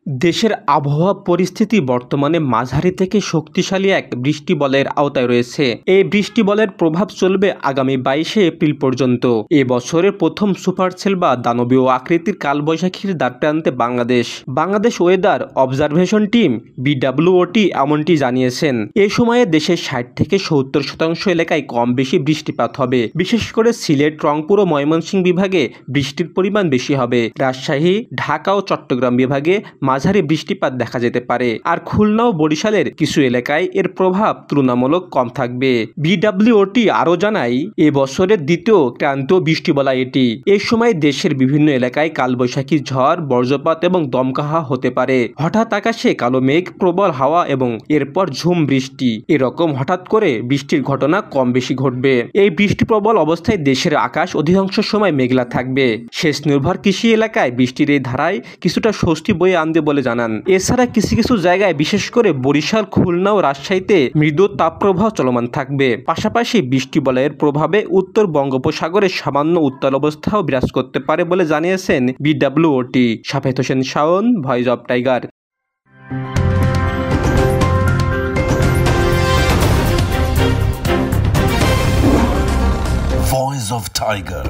দেশের আবহাওয়া পরিস্থিতি বর্তমানে মাঝারি থেকে শক্তিশালী এক বৃষ্টিবলয়ের আওতায় রয়েছে। এই বৃষ্টিবলয়ের প্রভাব চলবে আগামী 22শে এপ্রিল পর্যন্ত। এ বছরের প্রথম সুপারসেল বা দানবীয় আকৃতির কালবৈশাখীর দ্বারপ্রান্তে Bangladesh weather observation team BWOT এমনটি জানিয়েছেন। এ সময়ে দেশের 60 থেকে 70% এলাকায় কম বেশি বৃষ্টিপাত হবে। বিশেষ করে সিলেট, রংপুর ও ময়মনসিংহ বিভাগে বৃষ্টির পরিমাণ বেশি হবে। রাজশাহী, ঢাকা ও চট্টগ্রাম বিভাগে মাঝারি বৃষ্টিপাত দেখা যেতে পারে। আর খুলনা ও বরিশালের কিছু এলাকায় এর প্রভাব তুলনামূলক কম থাকবে। BWOT আরও জানায়, এ বছরের দ্বিতীয় ক্রান্তীয় বৃষ্টিবলয় এটি। এই সময় দেশের বিভিন্ন এলাকায় কালবৈশাখী ঝড়, বজ্রপাত এবং দমকা হাওয়া হতে পারে। হঠাৎ আকাশে কালো মেঘ, প্রবল হাওয়া এবং এরপর ঝুম বৃষ্টি, এরকম হঠাৎ করে বৃষ্টির ঘটনা কম বেশি ঘটবে। এই বৃষ্টি প্রবল অবস্থায় দেশের আকাশ অধিকাংশ সময় মেঘলা থাকবে। সেচ নির্ভর কৃষি এলাকায় বৃষ্টির এই ধারায় কিছুটা স্বস্তি বয়ে আনবে বলে জানান। এছাড়া কিছু কিছু জায়গায় বিশেষ করে বরিশাল, খুলনা ও রাজশাহীতে মৃদু তাপপ্রবাহ চলমান থাকবে। পাশাপাশি বৃষ্টিবলয়ের প্রভাবে উত্তর বঙ্গোপসাগরে সামান্য উত্তাল অবস্থাও বিরাজ করতে পারে বলে জানিয়েছেন BWOT। Shafet Hossain Shaon, Voice of Tiger. Voice of Tiger.